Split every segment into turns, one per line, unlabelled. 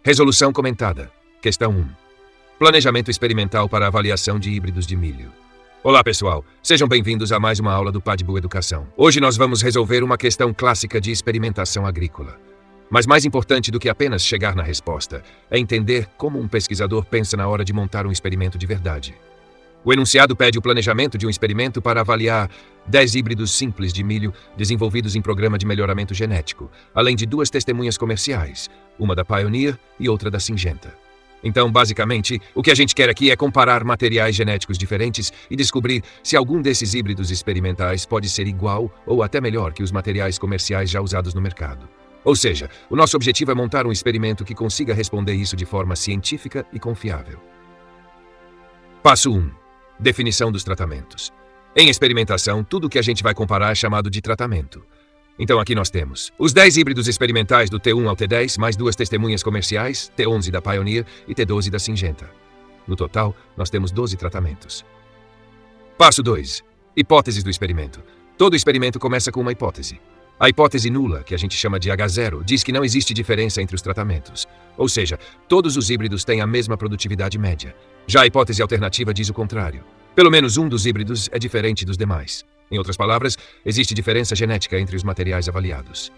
Resolução comentada. Questão 1. Planejamento experimental para avaliação de híbridos de milho. Olá pessoal, sejam bem-vindos a mais uma aula do Padbu Educação. Hoje nós vamos resolver uma questão clássica de experimentação agrícola. Mas mais importante do que apenas chegar na resposta, é entender como um pesquisador pensa na hora de montar um experimento de verdade. O enunciado pede o planejamento de um experimento para avaliar 10 híbridos simples de milho desenvolvidos em programa de melhoramento genético, além de 2 testemunhas comerciais, uma da Pioneer e outra da Syngenta. Então, basicamente, o que a gente quer aqui é comparar materiais genéticos diferentes e descobrir se algum desses híbridos experimentais pode ser igual ou até melhor que os materiais comerciais já usados no mercado. Ou seja, o nosso objetivo é montar um experimento que consiga responder isso de forma científica e confiável. Passo 1. Definição dos tratamentos. Em experimentação, tudo o que a gente vai comparar é chamado de tratamento. Então aqui nós temos os 10 híbridos experimentais do T1 ao T10, mais 2 testemunhas comerciais, T11 da Pioneer e T12 da Syngenta. No total, nós temos 12 tratamentos. Passo 2. Hipóteses do experimento. Todo experimento começa com uma hipótese. A hipótese nula, que a gente chama de H0, diz que não existe diferença entre os tratamentos. Ou seja, todos os híbridos têm a mesma produtividade média. Já a hipótese alternativa diz o contrário. Pelo menos um dos híbridos é diferente dos demais. Em outras palavras, existe diferença genética entre os materiais avaliados.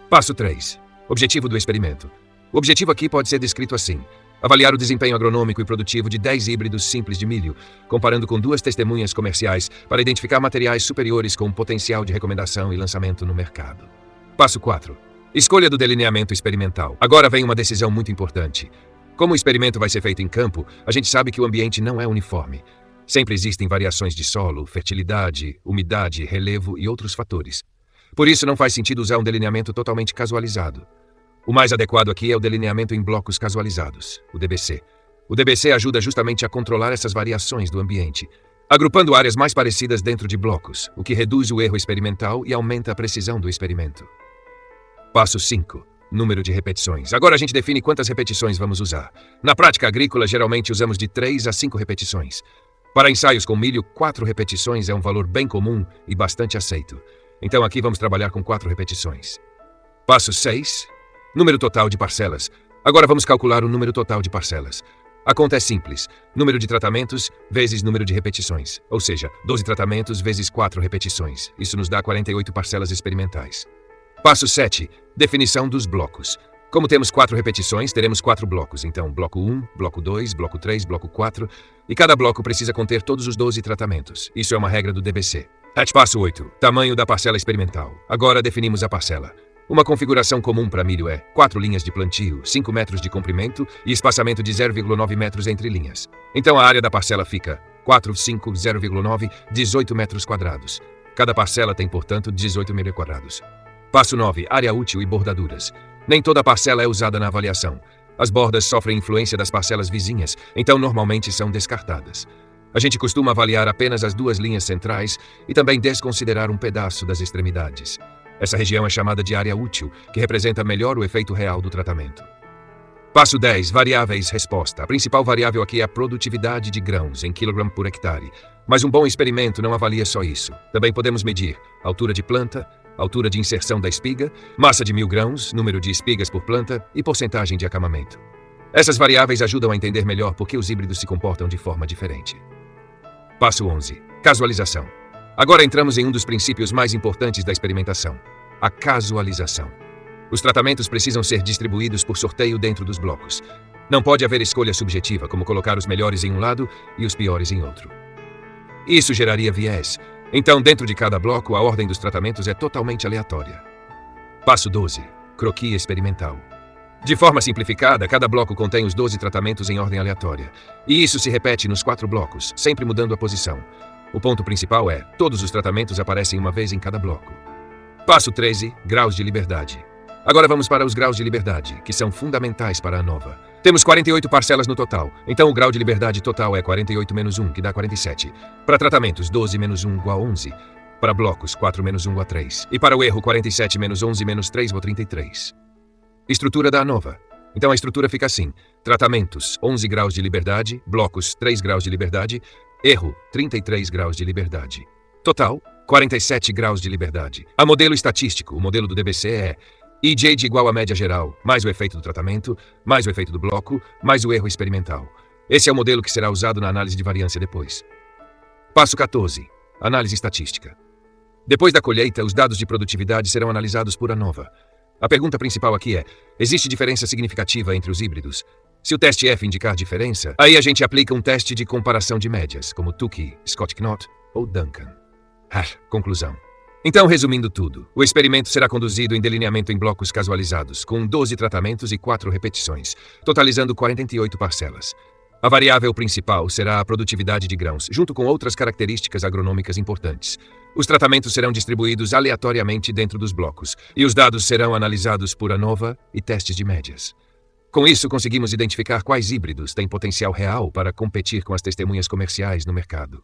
Passo 3. Objetivo do experimento. O objetivo aqui pode ser descrito assim: avaliar o desempenho agronômico e produtivo de 10 híbridos simples de milho, comparando com 2 testemunhas comerciais para identificar materiais superiores com potencial de recomendação e lançamento no mercado. Passo 4. Escolha do delineamento experimental. Agora vem uma decisão muito importante. Como o experimento vai ser feito em campo, a gente sabe que o ambiente não é uniforme. Sempre existem variações de solo, fertilidade, umidade, relevo e outros fatores. Por isso não faz sentido usar um delineamento totalmente casualizado. O mais adequado aqui é o delineamento em blocos casualizados, o DBC. O DBC ajuda justamente a controlar essas variações do ambiente, agrupando áreas mais parecidas dentro de blocos, o que reduz o erro experimental e aumenta a precisão do experimento. Passo 5. Número de repetições. Agora a gente define quantas repetições vamos usar. Na prática agrícola, geralmente usamos de 3 a 5 repetições. Para ensaios com milho, 4 repetições é um valor bem comum e bastante aceito. Então aqui vamos trabalhar com 4 repetições. Passo 6. Número total de parcelas. Agora vamos calcular o número total de parcelas. A conta é simples. Número de tratamentos vezes número de repetições. Ou seja, 12 tratamentos vezes 4 repetições. Isso nos dá 48 parcelas experimentais. Passo 7. Definição dos blocos. Como temos 4 repetições, teremos 4 blocos. Então, bloco 1, bloco 2, bloco 3, bloco 4. E cada bloco precisa conter todos os 12 tratamentos. Isso é uma regra do DBC. Passo 8. Tamanho da parcela experimental. Agora definimos a parcela. Uma configuração comum para milho é 4 linhas de plantio, 5 metros de comprimento e espaçamento de 0,9 metros entre linhas. Então a área da parcela fica 4, 5, 0,9, 18 metros quadrados. Cada parcela tem, portanto, 18 metros quadrados. Passo 9. Área útil e bordaduras. Nem toda parcela é usada na avaliação. As bordas sofrem influência das parcelas vizinhas, então normalmente são descartadas. A gente costuma avaliar apenas as 2 linhas centrais e também desconsiderar um pedaço das extremidades. Essa região é chamada de área útil, que representa melhor o efeito real do tratamento. Passo 10. Variáveis resposta. A principal variável aqui é a produtividade de grãos em quilograma por hectare. Mas um bom experimento não avalia só isso. Também podemos medir altura de planta, altura de inserção da espiga, massa de 1000 grãos, número de espigas por planta e porcentagem de acamamento. Essas variáveis ajudam a entender melhor por que os híbridos se comportam de forma diferente. Passo 11. Casualização. Agora entramos em um dos princípios mais importantes da experimentação: a casualização. Os tratamentos precisam ser distribuídos por sorteio dentro dos blocos. Não pode haver escolha subjetiva, como colocar os melhores em um lado e os piores em outro. Isso geraria viés. Então, dentro de cada bloco, a ordem dos tratamentos é totalmente aleatória. Passo 12. Croquis experimental. De forma simplificada, cada bloco contém os 12 tratamentos em ordem aleatória. E isso se repete nos 4 blocos, sempre mudando a posição. O ponto principal é: todos os tratamentos aparecem uma vez em cada bloco. Passo 13. Graus de liberdade. Agora vamos para os graus de liberdade, que são fundamentais para a ANOVA. Temos 48 parcelas no total, então o grau de liberdade total é 48 menos 1, que dá 47. Para tratamentos, 12 menos 1 igual a 11. Para blocos, 4 menos 1 igual a 3. E para o erro, 47 menos 11 menos 3 igual a 33. Estrutura da ANOVA. Então a estrutura fica assim: tratamentos, 11 graus de liberdade, blocos, 3 graus de liberdade, erro, 33 graus de liberdade. Total, 47 graus de liberdade. A modelo estatístico, o modelo do DBC é IJ de igual à média geral, mais o efeito do tratamento, mais o efeito do bloco, mais o erro experimental. Esse é o modelo que será usado na análise de variância depois. Passo 14. Análise estatística. Depois da colheita, os dados de produtividade serão analisados por ANOVA. A pergunta principal aqui é: existe diferença significativa entre os híbridos? Se o teste F indicar diferença, aí a gente aplica um teste de comparação de médias, como Tukey, Scott-Knott ou Duncan. Conclusão. Então, resumindo tudo, o experimento será conduzido em delineamento em blocos casualizados, com 12 tratamentos e 4 repetições, totalizando 48 parcelas. A variável principal será a produtividade de grãos, junto com outras características agronômicas importantes. Os tratamentos serão distribuídos aleatoriamente dentro dos blocos, e os dados serão analisados por ANOVA e testes de médias. Com isso, conseguimos identificar quais híbridos têm potencial real para competir com as testemunhas comerciais no mercado.